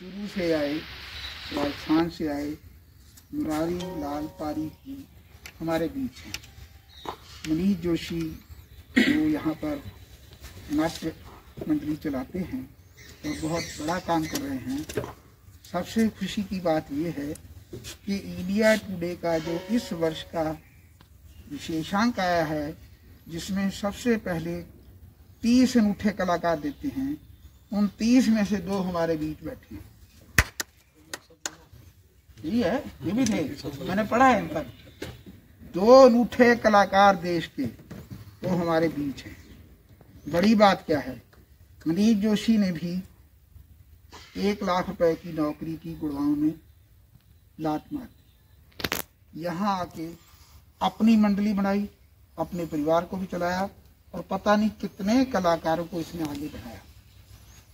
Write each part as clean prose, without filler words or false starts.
चूरू से आए, राजस्थान से आए मुरारी लाल पारीक जी हमारे बीच हैं। मनीष जोशी जो यहाँ पर नाट्य मंडली चलाते हैं और बहुत बड़ा काम कर रहे हैं। सबसे खुशी की बात ये है कि इंडिया टुडे का जो इस वर्ष का विशेषांक आया है, जिसमें सबसे पहले 30 अनूठे कलाकार देते हैं, उन 30 में से 2 हमारे बीच बैठे हैं। यही है, ये भी थे, मैंने पढ़ा है इन पर। 2 अनूठे कलाकार देश के वो हमारे बीच हैं। बड़ी बात क्या है, मनीष जोशी ने भी 1 लाख रुपए की नौकरी की गुड़गांव में लात मारी, यहाँ आके अपनी मंडली बनाई, अपने परिवार को भी चलाया और पता नहीं कितने कलाकारों को इसने आगे बढ़ाया।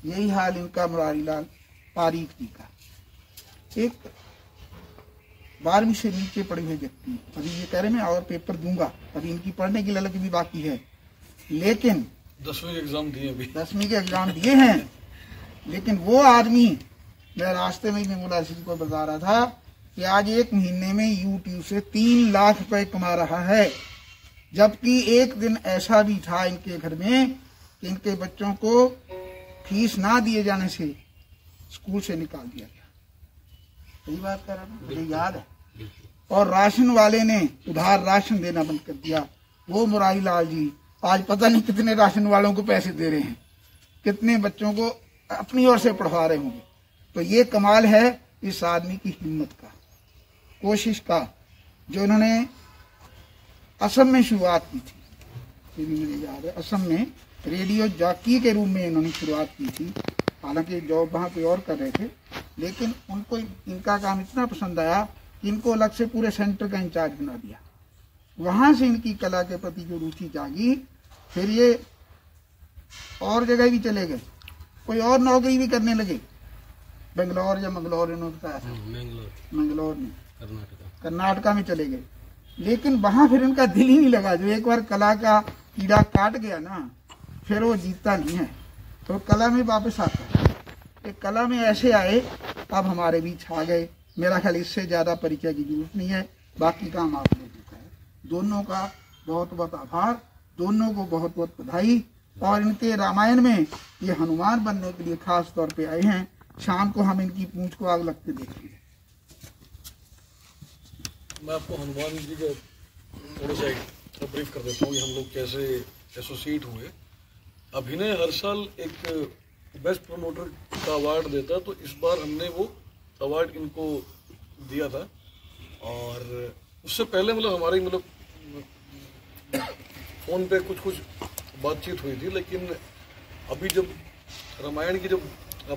यही हाल इनका मुरारी लाल पारीक जी का। एक 12वीं से नीचे पढ़े हुए व्यक्ति, अभी ये कह रहे मैं और पेपर दूंगा, अभी इनकी पढ़ने की ललक भी बाकी है, लेकिन 10वीं के एग्जाम दिए, अभी 10वीं के एग्जाम दिए हैं। लेकिन वो आदमी, मैं रास्ते में मुला सिंह को बता रहा था कि आज 1 महीने में यूट्यूब से 3 लाख रुपए कमा रहा है, जबकि एक दिन ऐसा भी था इनके घर में कि इनके बच्चों को फीस ना दिए जाने से स्कूल से निकाल दिया गया। सही बात कर रहा हूँ, मुझे याद है। और राशन वाले ने उधार राशन देना बंद कर दिया। वो मुरारी लाल जी आज पता नहीं कितने राशन वालों को पैसे दे रहे हैं, कितने बच्चों को अपनी ओर से पढ़वा रहे होंगे। तो ये कमाल है इस आदमी की हिम्मत का, कोशिश का, जो इन्होंने असम में शुरुआत की थी। ये भी मुझे याद है, असम में रेडियो जॉकी के रूप में इन्होंने शुरुआत की थी। हालांकि जॉब वहाँ पे और कर रहे थे, लेकिन उनको इनका काम इतना पसंद आया कि इनको अलग से पूरे सेंटर का इंचार्ज बना दिया। वहाँ से इनकी कला के प्रति जो रुचि जागी, फिर ये और जगह भी चले गए, कोई और नौकरी भी करने लगे। बेंगलोर या मंगलौर इन्होंने बताया था, मंगलौर में, कर्नाटका में चले गए। लेकिन वहां फिर इनका दिल ही नहीं लगा। जो एक बार कला का कीड़ा काट गया ना, फिर वो जीतता नहीं है, तो कला में वापस आता है। एक कला में ऐसे आए, अब हमारे बीच आ गए। मेरा ख्याल इससे ज्यादा परिचय की जरूरत नहीं है, बाकी काम आपने देखा है। दोनों का बहुत बहुत आभार, दोनों को बहुत बहुत बधाई। और इनके रामायण में ये हनुमान बनने के लिए खास तौर पे आए हैं। शाम को हम इनकी पूंछ को आग लगते देखेंगे। मैं आपको हनुमान जी का थोड़ा सा ब्रीफ कर देता हूँ कि हम लोग कैसे एसोसिएट हुए। अभिनय हर साल एक बेस्ट प्रमोटर का अवार्ड देता, तो इस बार हमने वो अवार्ड इनको दिया था। और उससे पहले मतलब हमारी फोन पे कुछ बातचीत हुई थी, लेकिन अभी जब रामायण की जब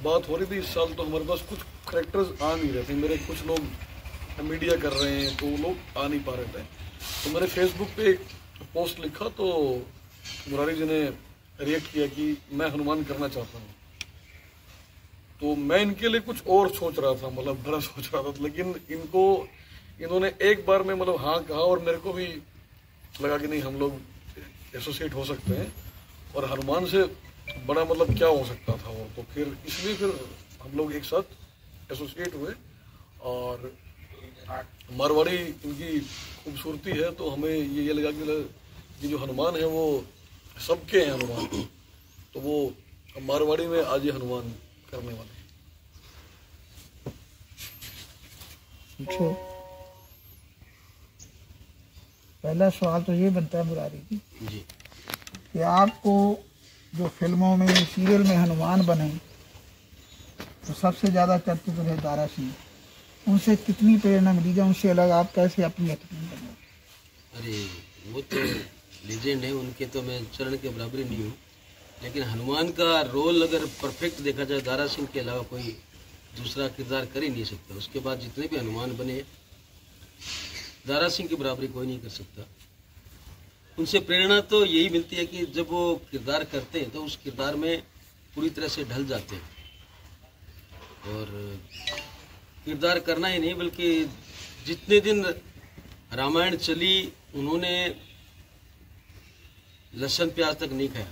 बात हो रही थी इस साल, तो हमारे पास कुछ करेक्टर्स आ नहीं रहे थे। मेरे कुछ लोग मीडिया कर रहे हैं तो वो लोग आ नहीं पा रहे थे। तो मैंने फेसबुक पे एक पोस्ट लिखा, तो मुरारी जी ने रिएक्ट किया कि मैं हनुमान करना चाहता हूँ। तो मैं इनके लिए कुछ और सोच रहा था, मतलब बड़ा सोच रहा था, लेकिन इन्होंने एक बार में मतलब हाँ कहा, और मेरे को भी लगा कि नहीं, हम लोग एसोसिएट हो सकते हैं। और हनुमान से बड़ा मतलब क्या हो सकता था वो, तो फिर इसलिए फिर हम लोग एक साथ एसोसिएट हुए। और मारवाड़ी इनकी खूबसूरती है, तो हमें ये लगा कि जो हनुमान है वो सबके हैं हनुमान, तो वो मारवाड़ी में आज ये हनुमान करने वाले हैं। पहला सवाल तो ये बनता है मुरारी जी कि आपको जो फिल्मों में, सीरियल में हनुमान बने, तो सबसे ज्यादा चर्चित है दारा सिंह, उनसे कितनी प्रेरणा मिली? या उनसे अलग आप कैसे अपनी एक्टिंग बने? अरे वो तो लीजेंड है, उनके तो मैं चरण के बराबरी नहीं हूँ। लेकिन हनुमान का रोल अगर परफेक्ट देखा जाए, दारा सिंह के अलावा कोई दूसरा किरदार कर ही नहीं सकता। उसके बाद जितने भी हनुमान बने, दारा सिंह की बराबरी कोई नहीं कर सकता। उनसे प्रेरणा तो यही मिलती है कि जब वो किरदार करते हैं तो उस किरदार में पूरी तरह से ढल जाते हैं। और किरदार करना ही नहीं, बल्कि जितने दिन रामायण चली उन्होंने लहसुन प्याज तक नहीं खाया,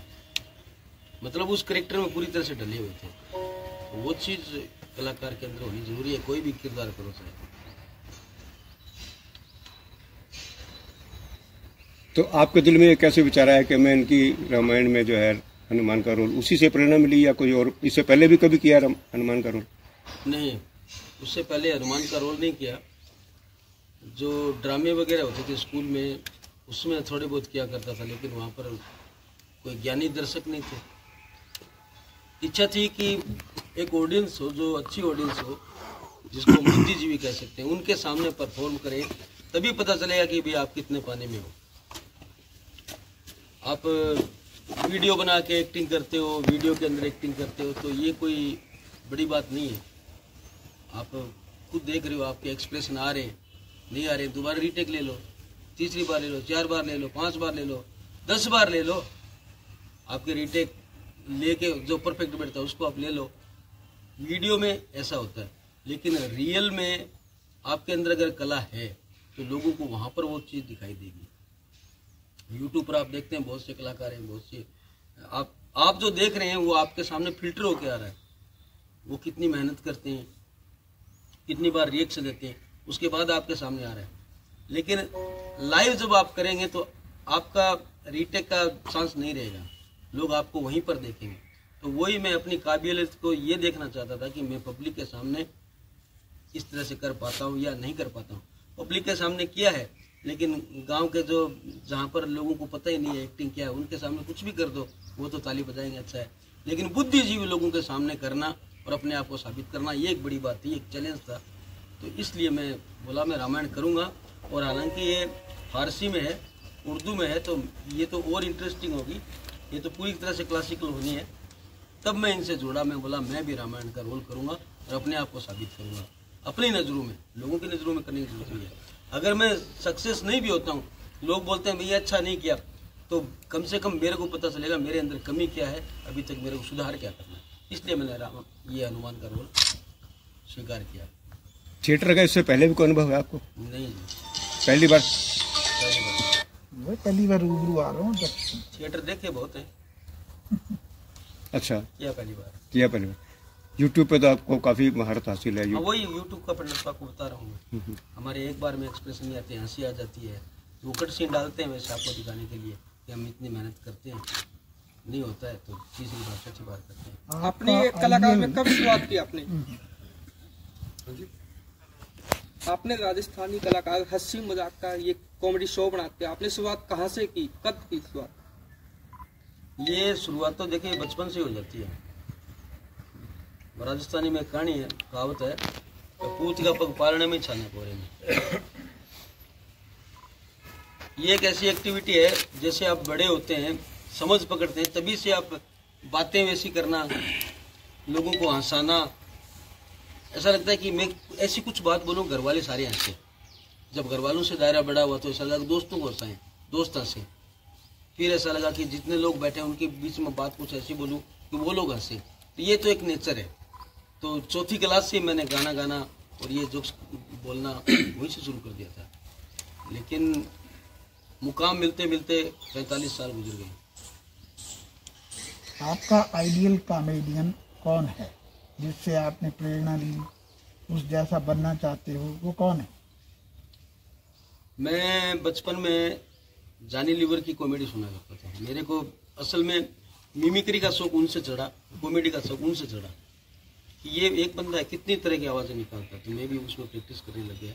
मतलब उस कैरेक्टर में पूरी तरह से ढले हुए थे। तो वो चीज़ कलाकार के अंदर होनी जरूरी है, कोई भी किरदार करो चाहे। तो आपके दिल में कैसे विचार आया कि मैं इनकी रामायण में जो है हनुमान का रोल, उसी से प्रेरणा मिली या कोई और? इससे पहले भी कभी किया हनुमान का रोल? नहीं, उससे पहले हनुमान का रोल नहीं किया। जो ड्रामे वगैरह होते थे स्कूल में, उसमें थोड़े बहुत किया करता था, लेकिन वहाँ पर कोई ज्ञानी दर्शक नहीं थे। इच्छा थी कि एक ऑडियंस हो, जो अच्छी ऑडियंस हो, जिसको हम बुद्धिजीवी कह सकते हैं, उनके सामने परफॉर्म करें, तभी पता चलेगा कि भाई आप कितने पाने में हो। आप वीडियो बना के एक्टिंग करते हो, वीडियो के अंदर एक्टिंग करते हो, तो ये कोई बड़ी बात नहीं है। आप खुद देख रहे हो, आपके एक्सप्रेशन आ रहे हैं, नहीं आ रहे, दोबारा रीटेक ले लो, तीसरी बार ले लो, 4 बार ले लो, 5 बार ले लो, 10 बार ले लो। आपके रीटेक लेके जो परफेक्ट बैठता है उसको आप ले लो। वीडियो में ऐसा होता है, लेकिन रियल में आपके अंदर अगर कला है तो लोगों को वहाँ पर वो चीज़ दिखाई देगी। यूट्यूब पर आप देखते हैं बहुत से कलाकार हैं, बहुत से आप जो देख रहे हैं वो आपके सामने फिल्टर होके आ रहा है। वो कितनी मेहनत करते हैं, कितनी बार रिएक्शन देते हैं, उसके बाद आपके सामने आ रहा है। लेकिन लाइव जब आप करेंगे तो आपका रीटेक का चांस नहीं रहेगा, लोग आपको वहीं पर देखेंगे। तो वही मैं अपनी काबिलियत को ये देखना चाहता था कि मैं पब्लिक के सामने इस तरह से कर पाता हूँ या नहीं कर पाता हूँ। पब्लिक के सामने किया है, लेकिन गांव के जो जहाँ पर लोगों को पता ही नहीं है एक्टिंग क्या है, उनके सामने कुछ भी कर दो वो तो ताली बजाएंगे, अच्छा है। लेकिन बुद्धिजीवी लोगों के सामने करना और अपने आप को साबित करना, ये एक बड़ी बात थी, एक चैलेंज था। तो इसलिए मैं बोला मैं रामायण करूँगा। और हालांकि ये फारसी में है, उर्दू में है, तो ये तो और इंटरेस्टिंग होगी, ये तो पूरी तरह से क्लासिकल होनी है। तब मैं इनसे जुड़ा, मैं बोला मैं भी रामायण का रोल करूँगा और अपने आप को साबित करूँगा, अपनी नज़रों में, लोगों की नज़रों में करने की जरूरत नहीं है। अगर मैं सक्सेस नहीं भी होता हूँ, लोग बोलते हैं भैया अच्छा नहीं किया, तो कम से कम मेरे को पता चलेगा मेरे अंदर कमी क्या है, अभी तक मेरे को सुधार क्या करना है। इसलिए मैंने ये हनुमान का रोल स्वीकार किया। थिएटर का इससे पहले भी कोई अनुभव है आपको? नहीं जी, पहली बार? पहली बार रूबरू आ रहा हूँ। थिएटर देखे बहुत है। अच्छा, या पहली बार? किया पहली बार। यूट्यूब पे तो आपको काफी महारत हासिल है। वही यूट्यूब का परिणाम आपको बता रहा हूँ मैं। हमारे एक बार में एक्सप्रेशन नहीं आते, हंसी आ जाती है, वो कट सीन डालते हैं वैसे आपको दिखाने के लिए कि हम इतनी मेहनत करते हैं, नहीं होता है तो तीसरी बार छठी बार करते हैं। आपने कलाकार में कब शुरुआत की? आपने राजस्थानी कलाकार हंसी मजाक का ये कॉमेडी शो बनाते हैं, आपने शुरुआत कहाँ से की, कब की शुरुआत? ये शुरुआत तो देखिए बचपन से हो जाती है। राजस्थानी में कहानी है, कहावत है, पूत का पग पालने में छाने पोरे में। ये एक ऐसी एक्टिविटी है, जैसे आप बड़े होते हैं, समझ पकड़ते हैं, तभी से आप बातें वैसी करना, लोगों को हंसाना, ऐसा लगता है कि मैं ऐसी कुछ बात बोलूं घर वाले सारे हंसे। जब घर वालों से दायरा बड़ा हुआ तो ऐसा लगा दोस्तों को हंसाएं, दोस्त हंसे। फिर ऐसा लगा कि जितने लोग बैठे हैं उनके बीच में बात कुछ ऐसी बोलूं कि वो लोग हंसे। तो ये तो एक नेचर है। तो चौथी क्लास से मैंने गाना और ये जोक्स बोलना वहीं से शुरू कर दिया था, लेकिन मुकाम मिलते मिलते 45 साल गुजर गए। आपका आइडियल कॉमेडियन कौन है, जिससे आपने प्रेरणा ली, उस जैसा बनना चाहते हो, वो कौन है? मैं बचपन में जानी लीवर की कॉमेडी सुना करता था। मेरे को असल में मिमिक्री का शौक उनसे चढ़ा, कॉमेडी का शौक उनसे चढ़ा कि ये एक बंदा है कितनी तरह की आवाज़ें निकालता, तो मैं भी उसमें प्रैक्टिस करने लग गया।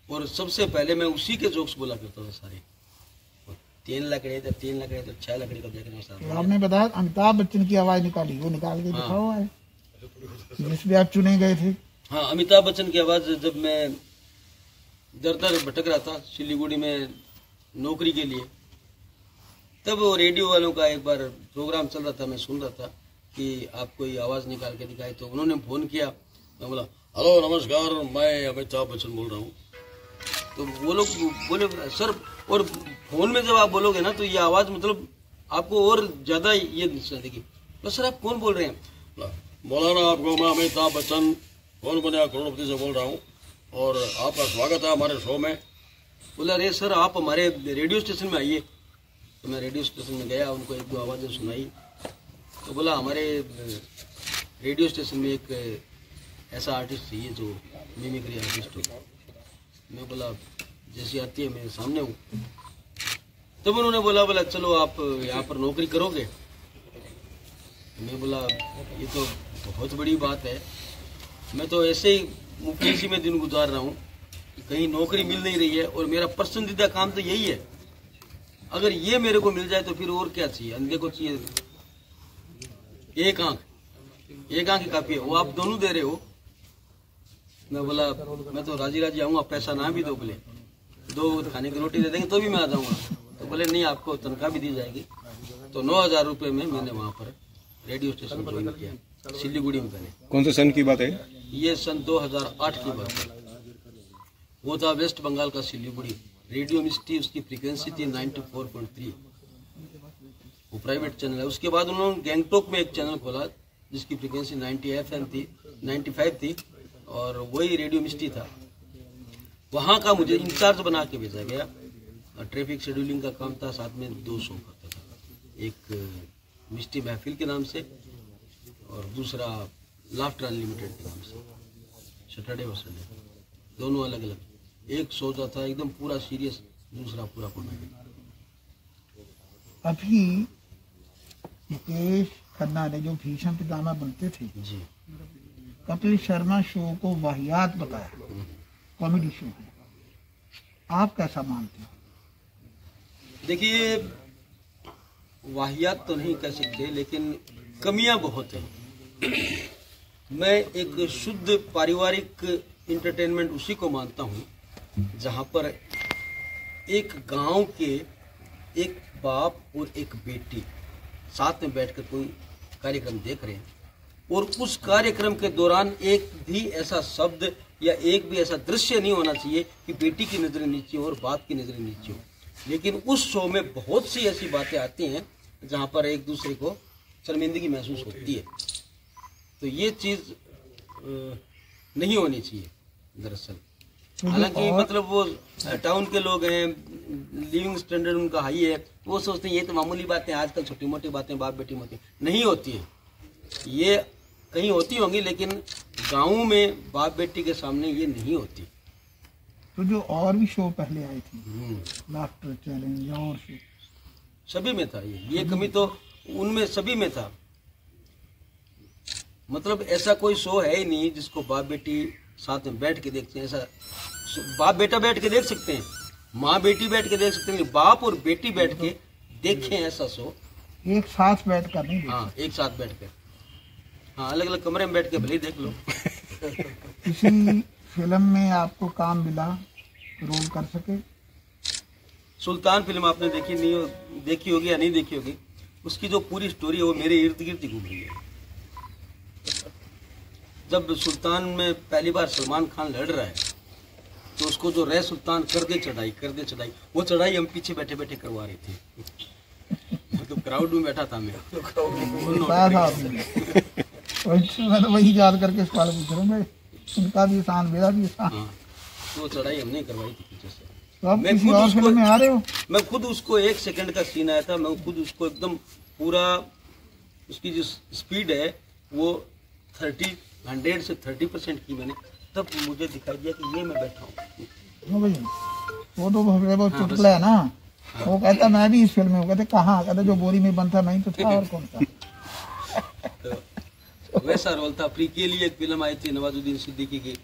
और सबसे पहले मैं उसी के जोक्स बोला करता था सारे। 3 लकड़े तो 6 लकड़े का देखना सारा। आपने बताया अमिताभ बच्चन की आवाज़ निकाली, वो निकाल के दिखाओ है जिसमें आप चुने गए थे। हाँ, अमिताभ बच्चन की आवाज़ जब मैं दर दर भटक रहा था सिलीगुड़ी में नौकरी के लिए, तब वो रेडियो वालों का एक बार प्रोग्राम चल रहा था, मैं सुन रहा था कि आप कोई आवाज़ निकाल के दिखाए। तो उन्होंने फ़ोन किया, मैं बोला हेलो नमस्कार, मैं अमिताभ बच्चन बोल रहा हूँ। तो वो लोग बोले सर, और फ़ोन में जब आप बोलोगे ना तो ये आवाज़ मतलब आपको और ज़्यादा ये देगी। तो सर आप कौन बोल रहे हैं? बोला ना आपको, मैं अमिताभ बच्चन कौन बनेगा करोड़पति से बोल रहा हूँ और आपका स्वागत है हमारे शो में। बोला अरे सर आप हमारे रेडियो स्टेशन में आइए। तो मैं रेडियो स्टेशन में गया, उनको 1-2 आवाज़ें सुनाई। तो बोला हमारे रेडियो स्टेशन में एक ऐसा आर्टिस्ट चाहिए जो मिमिक्री आर्टिस्ट हो। मैं बोला जैसी आती है मैं सामने हूँ। तब उन्होंने बोला चलो आप यहाँ पर नौकरी करोगे। मैं बोला ये तो बहुत बड़ी बात है, मैं तो ऐसे ही मुफ्ती में दिन गुजार रहा हूँ, कहीं नौकरी मिल नहीं रही है और मेरा पसंदीदा काम तो यही है। अगर ये मेरे को मिल जाए तो फिर और क्या चाहिए, अंधे को चाहिए एक आंख काफी है, वो आप दोनों दे रहे हो। मैं बोला मैं तो राजी राजी आऊंगा, पैसा ना भी दो, बोले 2 खाने की रोटी दे देंगे तो भी मैं आ जाऊंगा। तो बोले नहीं आपको तनख्वाह भी दी जाएगी। तो 9,000 रुपये में मैंने वहाँ पर रेडियो स्टेशन ज्वाइन किया सिलीगुड़ी में। पहले कौन से सन की बात है? ये सन 2008 की बात है। वो था वेस्ट बंगाल का सिलीगुड़ी। रेडियो मिस्टी उसकी फ्रीक्वेंसी थी 94.3, वो प्राइवेट चैनल है। उसके बाद उन्होंने गैंगटोक में एक चैनल खोला जिसकी फ्रीक्वेंसी 90 FM थी, 95 थी, और वही रेडियो मिस्टी था। वहाँ का मुझे इंचार्ज बना के भेजा गया। ट्रैफिक शेड्यूलिंग का काम था, साथ में 2 शो करता था, एक मिस्टी महफिल के नाम से और दूसरा लाफ्टर अनलिमिटेड के नाम से, सैटरडे और संडे, दोनों अलग अलग। एक शो जो था एकदम पूरा सीरियस, दूसरा पूरा कॉमेडी। अभी मुकेश खन्ना ने जो भीषण पितामह बनते थे जी, कपिल शर्मा शो को वाहियात बताया, कॉमेडी शो है, आप कैसा मानते हो? देखिए वाहियात तो नहीं कह सकते, लेकिन कमियां बहुत हैं। मैं एक शुद्ध पारिवारिक इंटरटेनमेंट उसी को मानता हूं जहां पर एक गांव के एक बाप और एक बेटी साथ में बैठकर कोई कार्यक्रम देख रहे हैं और उस कार्यक्रम के दौरान एक भी ऐसा शब्द या एक भी ऐसा दृश्य नहीं होना चाहिए कि बेटी की नजरें नीचे हो और बाप की नजरें नीचे हो। लेकिन उस शो में बहुत सी ऐसी बातें आती हैं जहां पर एक दूसरे को शर्मिंदगी महसूस होती है। तो ये चीज नहीं होनी चाहिए दरअसल। हालांकि मतलब वो टाउन के लोग हैं, लिविंग स्टैंडर्ड उनका हाई है, वो सोचते हैं ये तो मामूली बातें, आजकल छोटी मोटी बातें बाप बेटी में होती नहीं होती हैं। ये कहीं होती होंगी लेकिन गाँव में बाप बेटी के सामने ये नहीं होती। तो जो और भी शो पहले आए थे, लाफ्टर चैलेंज और शो, सभी में था ये कमी तो उनमें सभी में था। मतलब ऐसा कोई शो है ही नहीं जिसको बाप बेटी साथ में बैठ के देखते हैं। ऐसा बाप बेटा बैठ के देख सकते हैं, माँ बेटी बैठ के देख सकते हैं, बाप और बेटी बैठ के देखें ऐसा शो एक साथ बैठ कर नहीं। हाँ, एक साथ बैठ कर, हाँ, अलग अलग कमरे में बैठ के भले देख लो। किसी फिल्म में आपको काम मिला, रोल कर सके? सुल्तान फिल्म आपने देखी नहीं हो, देखी होगी या नहीं देखी होगी। उसकी जो पूरी स्टोरी है वो मेरे इर्द गिर्द ही घूम रही है। जब सुल्तान में पहली बार सलमान खान लड़ रहा है तो उसको जो रह सुल्तान कर दे चढ़ाई, वो चढ़ाई हम पीछे बैठे बैठे करवा रहे थे। मतलब क्राउड में बैठा था मैं। मैं तो वही याद करके सवाल पूछ रहा हूँ, मैं उनका भी आसान, मेरा भी आसान। हाँ, तो चढ़ाई हमने करवाई थी पीछे से। तो आप किसी और फिल्म में आ रहे हो? मैं खुद उसको 1 सेकंड का सीन आया था, मैं खुद उसको एकदम पूरा, उसकी जो स्पीड है वो 100 से 30% की मैंने, तब मुझे दिखाई दिया कि ये मैं बैठा हूँ। वो तो बहुत चुटकुला है ना। वो कहता मैं भी इस फिल्म में, कहते कहाँ, कहते जो बोरी में बनता नहीं तो था, और कौन सा। तो वैसा रोल था। फ्री के लिए एक फिल्म आई थी नवाजुद्दीन सिद्दीकी की,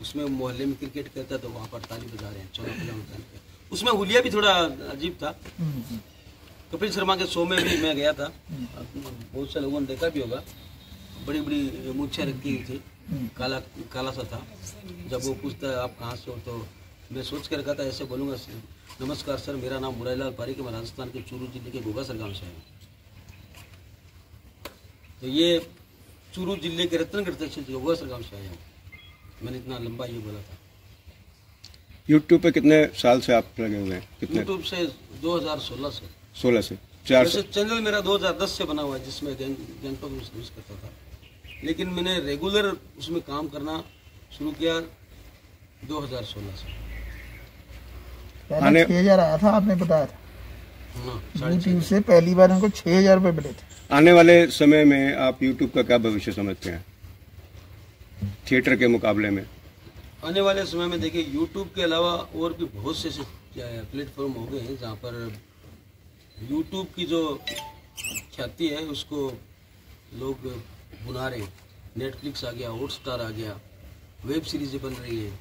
उसमें मोहल्ले में क्रिकेट खेलता तो वहाँ पर ताली बजा रहे हैं, 14 किलोमीटर। उसमें हुलिया भी थोड़ा अजीब था। कपिल शर्मा के शो में भी मैं गया था, बहुत से लोगों ने देखा भी होगा। बड़ी बड़ी मूछें रखी हुई थी, काला सा था। जब वो पूछता है आप कहाँ से हो, तो मैं सोच कर रखा था ऐसे बोलूँगा, नमस्कार सर, मेरा नाम मुरारीलाल पारिक है, मैं राजस्थान के चूरू जिले के गोगासर गाँव से आया हूँ। तो ये चूरू जिले के रतनगढ़ तहसील के गोगासर गाँव से आया हूँ। मैंने इतना लंबा ये बोला था। यूट्यूब पे कितने साल से आप लगे हुए हैं? कितने? यूट्यूब से 2016 से। 16 से 4 वैसे चैनल मेरा 2010 से बना हुआ है, जिसमें गैंगटॉक में सर्विस करता था। लेकिन मैंने रेगुलर उसमें काम करना शुरू किया 2016 से। पहले 6,000 आया था, आपने बताया था। हाँ, यूट्यूब से पहली बार उनको 6,000 रुपये मिले थे। आने वाले समय में आप यूट्यूब का क्या भविष्य समझते हैं? थिएटर के मुकाबले में? आने वाले समय में देखिए यूट्यूब के अलावा और भी बहुत से प्लेटफॉर्म हो गए हैं जहाँ पर यूट्यूब की जो ख्याति है उसको लोग बुना रहे हैं। नेटफ्लिक्स आ गया, हॉटस्टार आ गया, वेब सीरीजें बन रही हैं,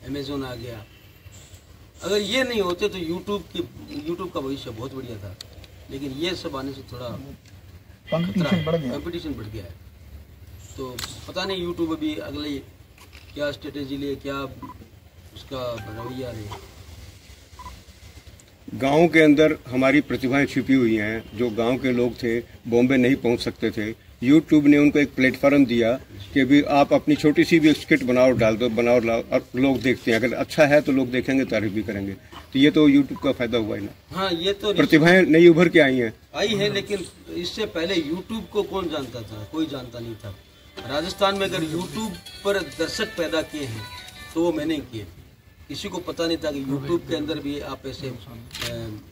अमेजोन आ गया। अगर ये नहीं होते तो यूट्यूब का भविष्य बहुत बढ़िया था, लेकिन ये सब आने से थोड़ा कंपटीशन बढ़ गया है। तो पता नहीं यूट्यूब अभी अगले क्या स्ट्रेटेजी ले, क्या उसका रवैया रहे। गांव के अंदर हमारी प्रतिभाएं छिपी हुई हैं। जो गांव के लोग थे, बॉम्बे नहीं पहुंच सकते थे, यूट्यूब ने उनको एक प्लेटफॉर्म दिया कि भी आप अपनी छोटी सी भी एक स्किट डाल दो और लोग देखते हैं। अगर अच्छा है तो लोग देखेंगे, तारीफ भी करेंगे। तो ये तो यूट्यूब का फायदा हुआ है ना। हाँ, ये तो प्रतिभाएं नई उभर के आई हैं, लेकिन इससे पहले यूट्यूब को कौन जानता था? कोई जानता नहीं था। राजस्थान में अगर यूट्यूब पर दर्शक पैदा किए हैं तो वो मैंने किए। किसी को पता नहीं था कि यूट्यूब के अंदर भी आप ऐसे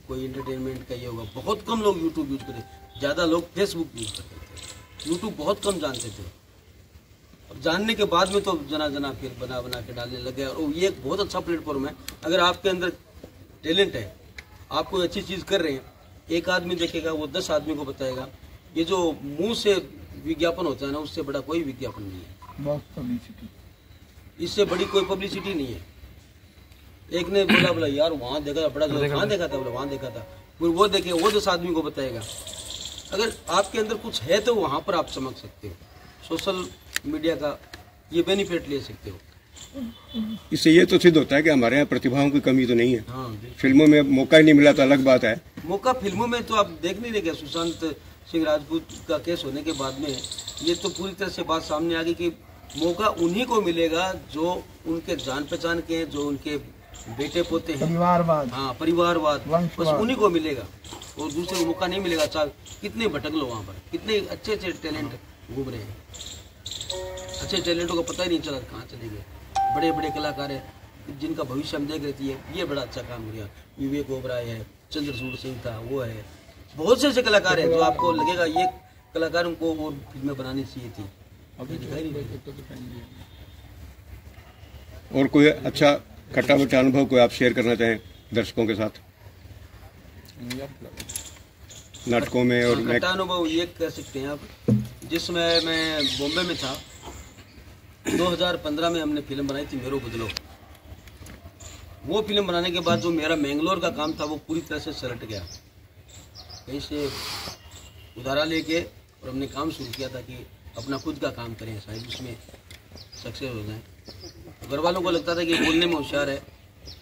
कोई एंटरटेनमेंट का ये होगा। बहुत कम लोग यूट्यूब यूज करते, ज़्यादा लोग फेसबुक यूज करते थे। यूट्यूब बहुत कम जानते थे। अब जानने के बाद में तो जना फिर बना के डालने लगे। और ये एक बहुत अच्छा प्लेटफॉर्म है। अगर आपके अंदर टैलेंट है, आप कोई अच्छी चीज़ कर रहे हैं, एक आदमी देखेगा, वो 10 आदमी को बताएगा। ये जो मुंह से विज्ञापन होता है ना, उससे बड़ा कोई विज्ञापन नहीं है। बहुत पब्लिसिटी, इससे बड़ी कोई पब्लिसिटी नहीं है। एक ने बोला यार वहाँ देखा था, बड़ा वहाँ देखा था, वहाँ देखा था, फिर वो देखे, वो 10 आदमी को बताएगा। अगर आपके अंदर कुछ है तो वहाँ पर आप चमक सकते हो। सोशल मीडिया का ये बेनिफिट ले सकते हो। इससे ये तो सिद्ध होता है कि हमारे यहाँ प्रतिभाओं की कमी तो नहीं है। हाँ, फिल्मों में मौका ही नहीं मिला तो अलग बात है। मौका फिल्मों में तो आप देख नहीं रहे। सुशांत सिंह राजपूत का केस होने के बाद में ये तो पूरी तरह से बात सामने आ गई कि मौका उन्हीं को मिलेगा जो उनके जान पहचान के हैं, जो उनके बेटे पोते हैं। परिवारवाद, हाँ, परिवारवाद, बस उन्हीं को मिलेगा और दूसरे को मौका नहीं मिलेगा। चाहे कितने भटक लो, वहाँ पर कितने अच्छे अच्छे टैलेंट घूम रहे हैं। अच्छे टैलेंटों का पता ही नहीं चला कहाँ चले गए। बड़े बड़े कलाकार हैं जिनका भविष्य हम देख रहे थे। ये बड़ा अच्छा काम किया। विवेक ओबराय है, चंद्रचूड़ सिंह था, वो है, बहुत से ऐसे कलाकार हैं जो आपको लगेगा ये कलाकारों को और फिल्में बनानी चाहिए थी। दिखाई नहीं देती। और कोई अच्छा खट्टा मीठा अनुभव कोई आप शेयर करना चाहें दर्शकों के साथ नाटकों में? और खट्टा अनुभव ये कह सकते हैं आप, जिसमें मैं बॉम्बे में था 2015 में हमने फिल्म बनाई थी मेरो बदलो। वो फिल्म बनाने के बाद जो मेरा मैंगलोर का काम था वो पूरी तरह से सलट गया। कहीं से उधारा लेके और हमने काम शुरू किया था कि अपना खुद का काम करें, शायद उसमें सक्सेस हो जाए। घर वालों को लगता था कि बोलने में होशियार है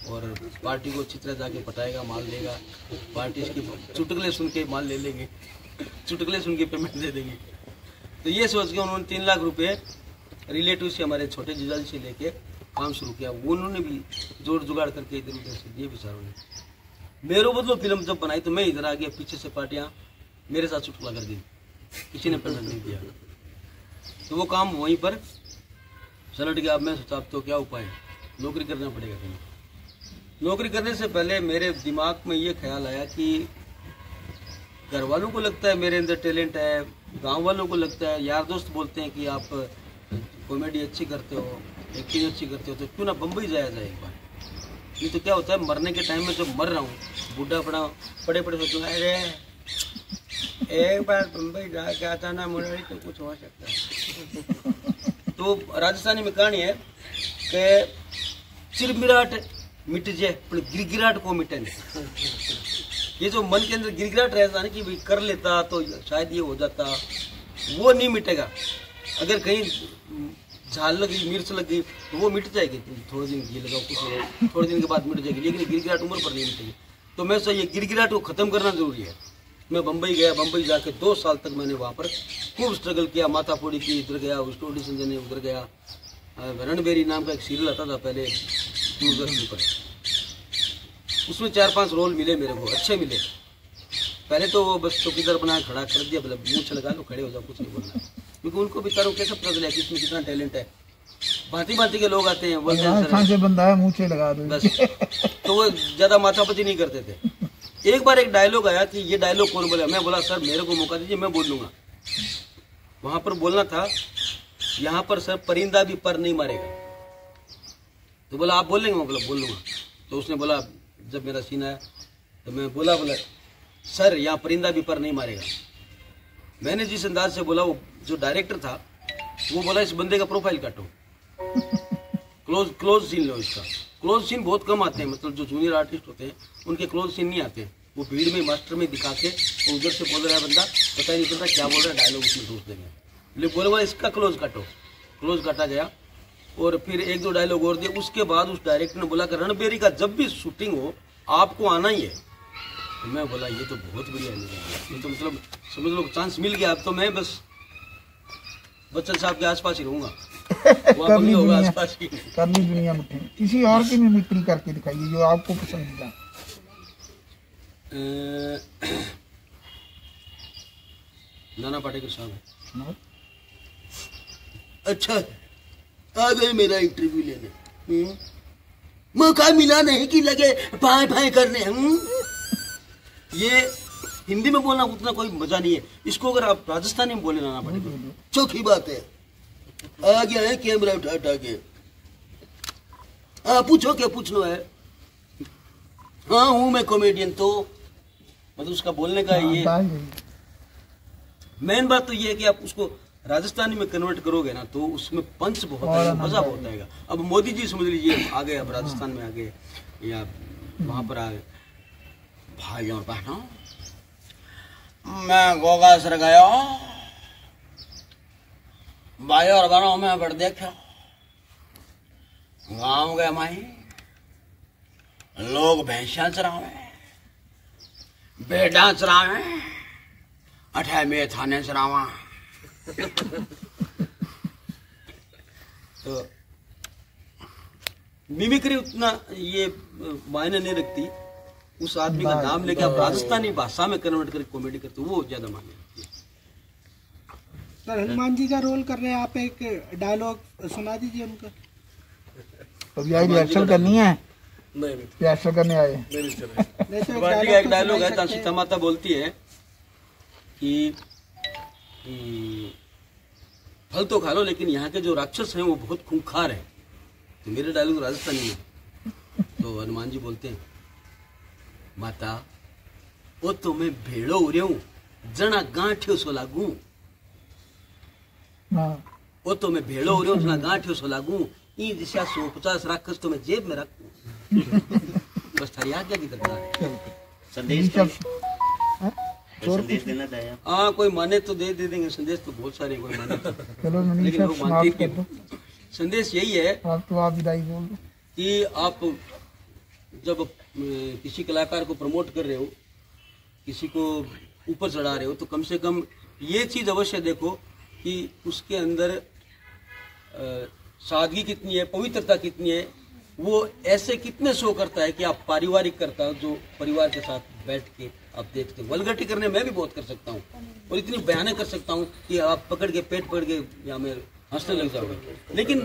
और पार्टी को अच्छी तरह जाके पटाएगा, माल देगा। पार्टी इसकी चुटकुले सुन के माल ले लेंगे, चुटकुले सुन के पेमेंट दे देंगे। तो ये सोच के उन्होंने 3 लाख रुपए रिलेटिव से, हमारे छोटे जीजाजी से लेके काम शुरू किया। वो उन्होंने भी जोड़ जुगाड़ करके इधर उधर से दिए बेचारों ने। मेरो बदलो फिल्म जब बनाई तो मैं इधर आ गया, पीछे से पार्टियाँ मेरे साथ चुटकुला कर दी, किसी ने पेमेंट नहीं दिया। तो वो काम वहीं पर सलट गया। अब मैं सोचा अब तो क्या उपाय, नौकरी करना पड़ेगा कहीं। नौकरी करने से पहले मेरे दिमाग में ये ख्याल आया कि घर वालों को लगता है मेरे अंदर टैलेंट है, गांव वालों को लगता है, यार दोस्त बोलते हैं कि आप कॉमेडी अच्छी करते हो, एक्टिंग अच्छी करते हो, तो क्यों ना बम्बई जाया जाए एक बार। नहीं तो क्या होता है, मरने के टाइम में जब मर रहा हूँ, बूढ़ा पड़ा पड़े सोचूंगा अरे एक बार बम्बई जाके आता ना मुझे तो कुछ हो सकता है। तो राजस्थानी में कहानी है कि चिरमिराट मिट जाए पर गिरगिराट को मिटे। ये जो मन के अंदर गिरगिराट रहता ना कि भाई कर लेता तो शायद ये हो जाता, वो नहीं मिटेगा। अगर कहीं झाल लगी, मिर्च लगी तो वो मिट जाएगी। थोड़े दिन घी लगाओ, कुछ थोड़े दिन के बाद मिट जाएगी, लेकिन गिरगिराट उम्र पर नहीं मिटेगी। तो मैं ये गिरगिराट को ख़त्म करना जरूरी है। मैं बम्बई गया, बम्बई जाके 2 साल तक मैंने वहाँ पर खूब स्ट्रगल किया, माथा फोड़ी की, इधर गया, उस ऑडिशन देने उधर गया। रणबेरी नाम का एक सीरियल आता था पहले दूरदर्शन पर, उसमें 4-5 रोल मिले मेरे को, अच्छे मिले। पहले तो वो बस चौकीदार बना खड़ा कर दिया, मतलब मूँछ लगा लो, खड़े हो जाओ, कुछ नहीं बोलना, क्योंकि उनको बेचारों कैसे पता चला कि इसमें कितना टैलेंट है। भांति के लोग आते हैं, बंदा है मूँछे लगा दो बस, तो वो ज़्यादा माथापची नहीं करते थे। एक बार एक डायलॉग आया कि ये डायलॉग कौन बोला? मैं बोला सर मेरे को मौका दीजिए, मैं बोल लूँगा। वहाँ पर बोलना था यहाँ पर सर परिंदा भी पर नहीं मारेगा। तो बोला आप बोलेंगे? मैं बोला बोल लूँगा। तो उसने बोला, जब मेरा सीन आया तो मैं बोला सर यहाँ परिंदा भी पर नहीं मारेगा। मैंने जिस अंदाज से बोला, वो जो डायरेक्टर था वो बोला इस बंदे का प्रोफाइल काटो, क्लोज सीन लो इसका। क्लोज सीन बहुत कम आते हैं, मतलब जो जूनियर आर्टिस्ट होते हैं उनके क्लोज सीन नहीं आते। वो भीड़ में मास्टर में दिखा के उधर से बोल रहा है बंदा, पता ही नहीं चलता क्या बोल रहा है, डायलॉग उसमें ठूस देंगे। लेकिन बोले बोला इसका क्लोज काटो, क्लोज काटा गया। और फिर 1-2 डायलॉग और दिए। उसके बाद उस डायरेक्टर ने बोला कि रणबीर का जब भी शूटिंग हो आपको आना ही है। तो मैं बोला ये तो बहुत बढ़िया है, ये तो मतलब समझ लो चांस मिल गया। अब तो मैं बस बच्चन साहब के आसपास ही रहूंगा, वहाँ नहीं होगा आसपास ही। करनी दुनिया में किसी और की मिमिक्री करके दिखाइए जो आपको पसंदीदा। नाना पाटेकर साहब। अच्छा आ गए मेरा इंटरव्यू लेने, मौका मिला नहीं कि लगे भाई भाई करने। ये हिंदी में बोलना उतना कोई मजा नहीं है, इसको अगर आप राजस्थानी में बोले नाना पाटेकर चौकी बात है। आ गया है कैमरा उठा उठा के, पूछो क्या पूछना है। हाँ हूँ मैं कॉमेडियन। तो मतलब उसका बोलने का ये मेन बात तो ये है कि आप उसको राजस्थानी में कन्वर्ट करोगे ना तो उसमें पंच बहुत आएगा, मजा बहुत आएगा। अब मोदी जी समझ लीजिए आ गए, अब राजस्थान में आ गए या वहां पर आ गए। भाई और बहनों, मैं गोगा सर गया, भाई और बहनों मैं बड़ देखा गाँव गए माही, लोग भैंसा चरावे, बेड़ा चरावे, अठे में थाने चरावा। तो मिमिक्री उतना ये मायने नहीं रखती। उस आदमी का नाम लेके आप राजस्थानी भाषा में कन्वर्ट करके कॉमेडी करते हो, वो ज्यादा मायने रखती है। सर हनुमान जी का रोल कर रहे हैं आप, एक डायलॉग सुना दीजिए उनका। तो यही रिहर्सल करनी है, नहीं रिहर्सल करने आए। हनुमान जी का एक डायलॉग है, सीता माता बोलती है कि फल तो खा लो लेकिन यहाँ के जो राक्षस हैं वो बहुत खूंखार हैं। तो मेरे डायलॉग राजस्थानी में, तो हनुमान जी बोलते हैं माता वो तो मैं भेड़ो उड़े हूँ जना गांठियो सो लागू, वो तो मैं भेड़ो उड़े हूँ जना गांठियो सो लागू, ई दिशा 150 राक्षस तो मैं जेब में रखूं। बस थारी आज्ञा की दरकार है। संदेश देना था। हाँ कोई माने तो दे देंगे संदेश, तो बहुत सारे कोई माने तो। चलो लेकिन लोग मानते हैं। संदेश यही है आप विदाई बोल दो कि आप जब किसी कलाकार को प्रमोट कर रहे हो, किसी को ऊपर चढ़ा रहे हो, तो कम से कम ये चीज अवश्य देखो कि उसके अंदर सादगी कितनी है, पवित्रता कितनी है, वो ऐसे कितने शो करता है कि आप पारिवारिक करता हो, जो परिवार के साथ बैठ के आप देखते हो। वल्गरिटी करने में भी बहुत कर सकता हूँ और इतनी बयानें कर सकता हूँ कि आप पकड़ के पेट पकड़ के या मैं हंसने लग जाओगे, लेकिन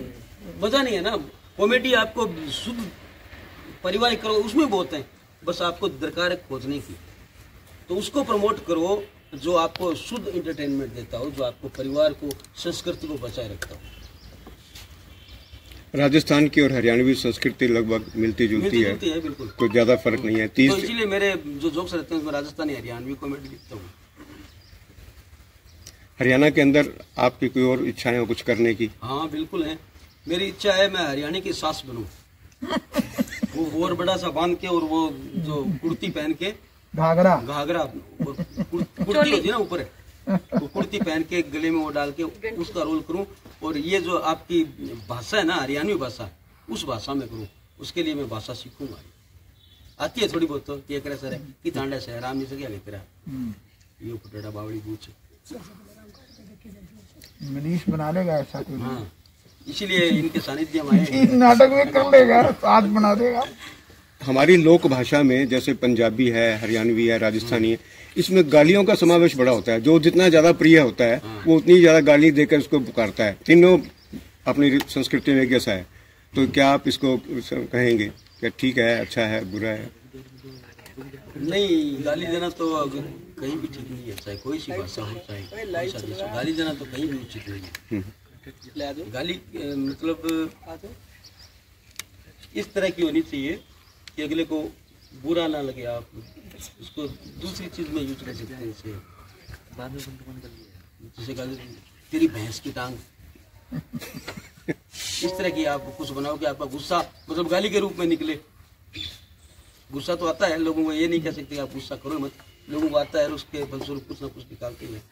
मजा नहीं है ना। कॉमेडी आपको शुद्ध पारिवारिक करो, उसमें बहुत है, बस आपको दरकार है खोजने की। तो उसको प्रमोट करो जो आपको शुद्ध एंटरटेनमेंट देता हो, जो आपको परिवार को, संस्कृति को बचाए रखता हो। राजस्थान की और हरियाणवी संस्कृति लगभग मिलती जुलती है, बिल्कुल, तो ज्यादा फर्क नहीं है। तो इसीलिए मेरे जो जोक्स रहते हैं उसमें राजस्थानी हरियाणवी कॉमेडी लिखता हूँ। हरियाणा के अंदर आपकी कोई और इच्छाएं हो कुछ करने की? हाँ बिल्कुल है, मेरी इच्छा है मैं हरियाणा की सास बनूं। वो और बड़ा सा बांध के और वो जो कुर्ती पहन के, घाघरा कुर्ती होती है ना ऊपर, वो कुर्ती पहन के गले में वो डाल के उसका रोल करूं, और ये जो आपकी भाषा है ना हरियाणवी भाषा, उस भाषा में करूं। उसके लिए मैं भाषा सीखूंगा। आती है थोड़ी बहुत, तो क्या करे सर कि तांडा से राम जी से क्या लेते रहा ये फुटेड़ा बावड़ी पूछ मनीष बना लेगा ऐसा कुछ। हाँ इसीलिए इनके सानिध्य में आए। नाटक में कर लेगा, साथ बना देगा। हमारी लोक भाषा में जैसे पंजाबी है, हरियाणवी है, राजस्थानी है, इसमें गालियों का समावेश बड़ा होता है। जो जितना ज्यादा प्रिय होता है वो उतनी ज्यादा गाली देकर उसको पुकारता है। तीनों अपनी संस्कृति में कैसा है, तो क्या आप इसको कहेंगे क्या ठीक है, अच्छा है, बुरा है? नहीं, गाली देना तो कहीं भी ठीक नहीं है, चाहे कोई सी भाषा हो, चाहे कोई सा देश हो, गाली देना तो कहीं भी उचित नहीं है। ले आ जाओ। गाली मतलब इस तरह की होनी चाहिए कि अगले को बुरा ना लगे, आप उसको दूसरी चीज में यूज कर सकते हैं। जैसे बाद में जैसे गाली तेरी भैंस की टांग, इस तरह की आप कुछ बनाओ कि आपका गुस्सा मतलब गाली के रूप में निकले। गुस्सा तो आता है, लोगों को ये नहीं कह सकते आप गुस्सा करो मत, लोगों को आता है और उसके फलस्वरूप कुछ ना कुछ निकालते हैं।